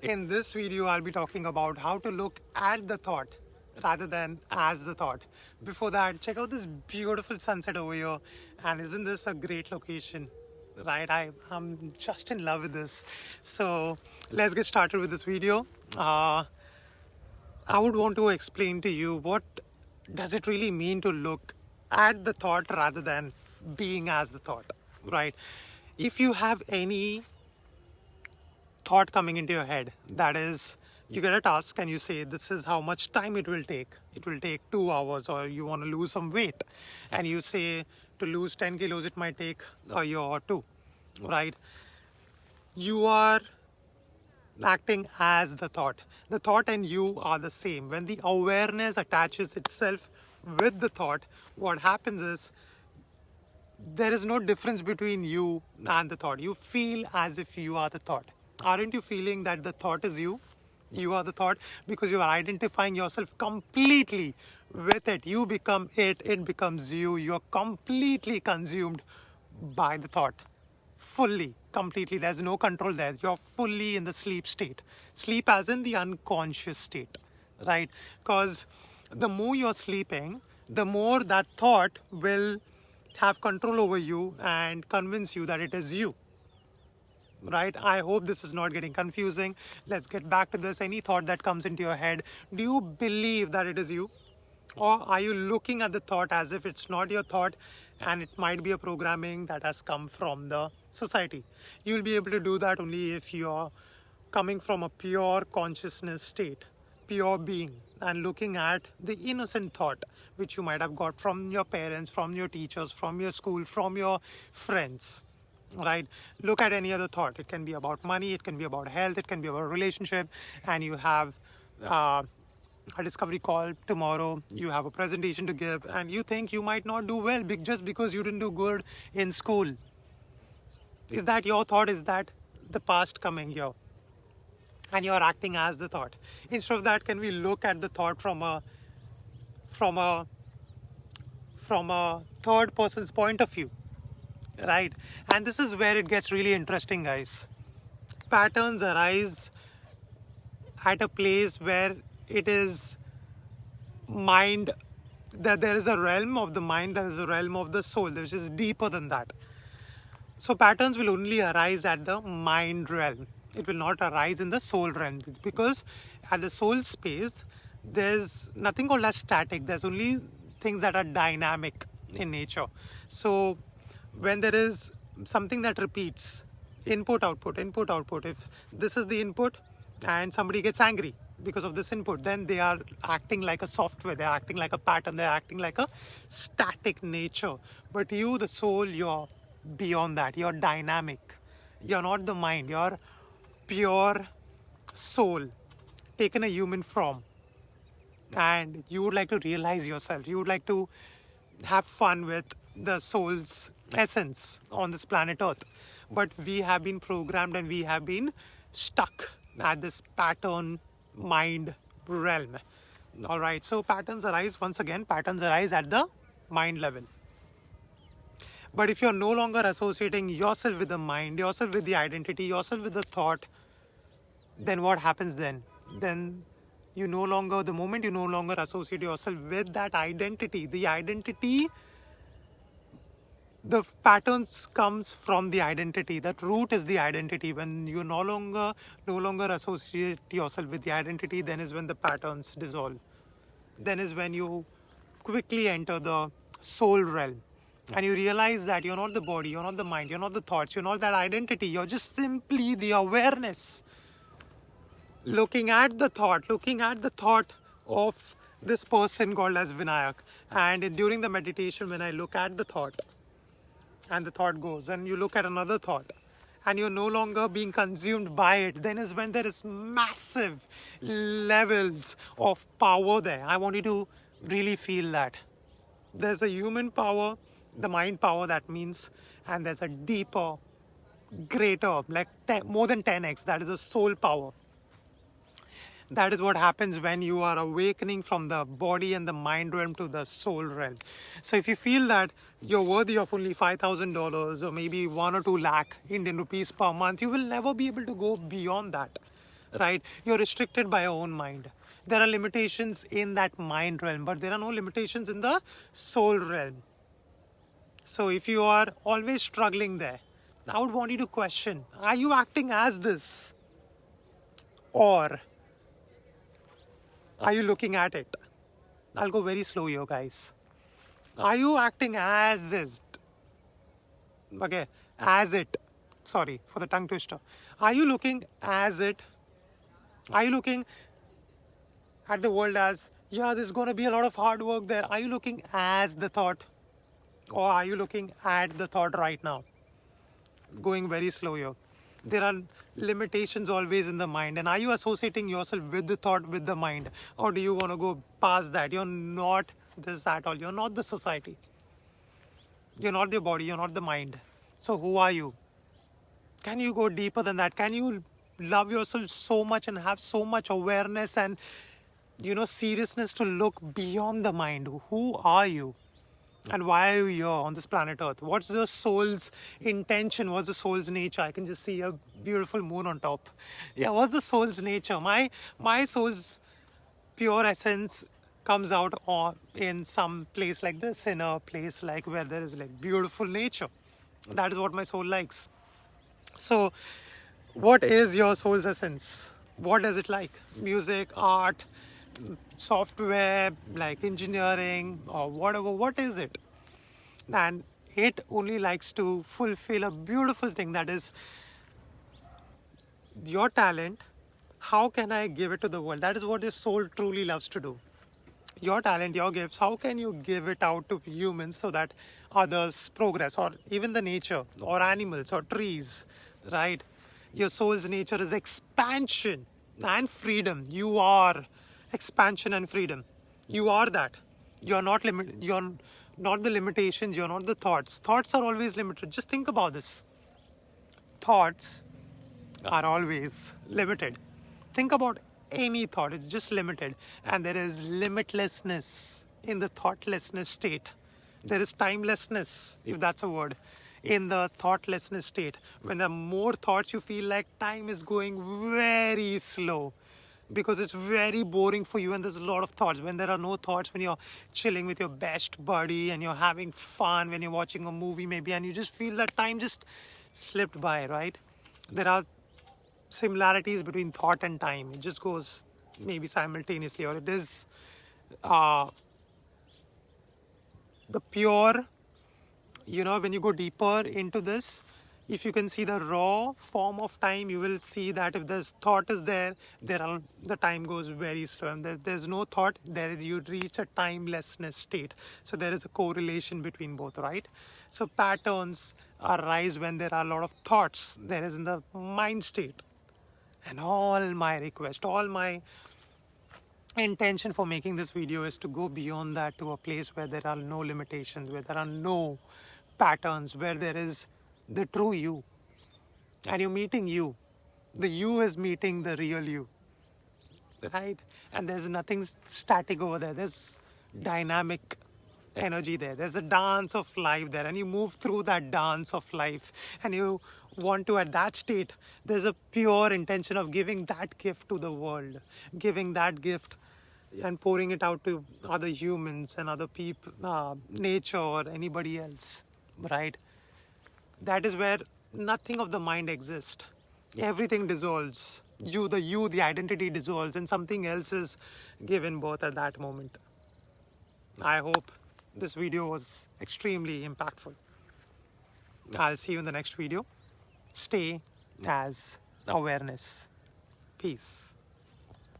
In this video, I'll be talking about how to look at the thought rather than as the thought. Before that, check out this beautiful sunset over here. And isn't this a great location? Right? I'm just in love with this. So let's get started with this video. I would want to explain to you what does it really mean to look at the thought rather than being as the thought, right? If you have any thought coming into your head, that is, you get a task and you say this is how much time it will take. It will take 2 hours, or you want to lose some weight and you say to lose 10 kilos it might take a year or two, right? You are acting as the thought. The thought and you are the same. When the awareness attaches itself with the thought, what happens is there is no difference between you and the thought. You feel as if you are the thought. Aren't you feeling that the thought is you? You are the thought because you are identifying yourself completely with it. You become it, it becomes you. You are completely consumed by the thought. Fully, completely. There's no control there. You're fully in the sleep state. Sleep as in the unconscious state, right? Because the more you're sleeping, the more that thought will have control over you and convince you that it is you, right? I hope this is not getting confusing. Let's get back to this. Any thought that comes into your head, do you believe that it is you? Or are you looking at the thought as if it's not your thought and it might be a programming that has come from the society? You'll be able to do that only if you're coming from a pure consciousness state, pure being, and looking at the innocent thought which you might have got from your parents, from your teachers, from your school, from your friends, right? Look at any other thought. It can be about money, it can be about health, it can be about relationship, and you have a discovery call tomorrow, you have a presentation to give, and you think you might not do well just because you didn't do good in school. Is that your thought? Is that the past coming here? And you're acting as the thought. Instead of that, can we look at the thought from a third person's point of view, right? And this is where it gets really interesting, guys. Patterns arise at a place where it is mind, that there is a realm of the mind, there is a realm of the soul, which is deeper than that. So patterns will only arise at the mind realm. It will not arise in the soul realm, because at the soul space, there's nothing called as static. There's only things that are dynamic in nature. So when there is something that repeats, input, output, if this is the input and somebody gets angry because of this input, then they are acting like a software, they're acting like a pattern, they're acting like a static nature. But you, the soul, you're beyond that. You're dynamic. You're not the mind. You're pure soul taken a human form, and you would like to realize yourself. You would like to have fun with the soul's essence on this planet Earth. But we have been programmed and we have been stuck at this pattern mind realm. All right, so patterns arise, once again, patterns arise at the mind level. But if you're no longer associating yourself with the mind, yourself with the identity, yourself with the thought, then what happens then? Then you no longer, the moment you no longer associate yourself with that identity, the patterns comes from the identity. That root is the identity. When you no longer associate yourself with the identity, then is when the patterns dissolve. Then is when you quickly enter the soul realm. And you realize that you're not the body, you're not the mind, you're not the thoughts, you're not that identity. You're just simply the awareness. Looking at the thought of this person called as Vinayak. And during the meditation, when I look at the thought, and the thought goes, and you look at another thought, and you're no longer being consumed by it, then is when there is massive levels of power there. I want you to really feel that. There's a human power, the mind power, that means, and there's a deeper, greater, like more than 10x, that is a soul power. That is what happens when you are awakening from the body and the mind realm to the soul realm. So if you feel that you're worthy of only $5,000 or maybe 1 or 2 lakh Indian rupees per month, you will never be able to go beyond that. right? You're restricted by your own mind. There are limitations in that mind realm, but there are no limitations in the soul realm. So if you are always struggling there, I would want you to question, are you acting as this? Or are you looking at it? I'll go very slow here, guys. Are you acting as is? Okay, as it. Sorry for the tongue twister. Are you looking as it? Are you looking at the world as, yeah, there's going to be a lot of hard work there? Are you looking as the thought? Or are you looking at the thought right now? Going very slow here. There are limitations always in the mind. And are you associating yourself with the thought, with the mind? Or do you want to go past that? You're not this at all. You're not the society. You're not the body. You're not the mind. So who are you? Can you go deeper than that? Can you love yourself so much and have so much awareness and, seriousness to look beyond the mind? Who are you? And why are you here on this planet Earth? What's the soul's intention? What's the soul's nature? I can just see a beautiful moon on top. Yeah, what's the soul's nature? My soul's pure essence comes out in some place like this, in a place like where there is like beautiful nature. That is what my soul likes. So, what is your soul's essence? What does it like? Music, art, software, like engineering, or whatever. What is it? And it only likes to fulfill a beautiful thing, that is your talent. How can I give it to the world? That is what your soul truly loves to do. Your talent, your gifts, how can you give it out to humans so that others progress, or even the nature, or animals, or trees, right? Your soul's nature is expansion and freedom. You are expansion and freedom. You are that. You're not you're not the limitations. You're not the thoughts. Thoughts are always limited. Just think about this. Thoughts are always limited. Think about any thought. It's just limited. And there is limitlessness in the thoughtlessness state. There is timelessness, if that's a word, in the thoughtlessness state. When there are more thoughts, you feel like time is going very slow because it's very boring for you and there's a lot of thoughts. When there are no thoughts, when you're chilling with your best buddy and you're having fun, when you're watching a movie maybe, and you just feel that time just slipped by, right? There are similarities between thought and time. It just goes maybe simultaneously, or it is the pure, when you go deeper into this, if you can see the raw form of time, you will see that if this thought is there, the time goes very slow. And there's no thought, there you reach a timelessness state. So there is a correlation between both, right? So patterns arise when there are a lot of thoughts. There is in the mind state. And all my request, all my intention for making this video is to go beyond that to a place where there are no limitations, where there are no patterns, where there is the true you. And you're meeting you. The you is meeting the real you. Right? And there's nothing static over there. There's dynamic energy there. There's a dance of life there. And you move through that dance of life. And you want to, at that state, there's a pure intention of giving that gift to the world. Giving that gift and pouring it out to other humans and other people, nature or anybody else, right? That is where nothing of the mind exists. Everything dissolves. The identity dissolves, and something else is given birth at that moment. I hope this video was extremely impactful. I'll see you in the next video. Stay as awareness. Peace.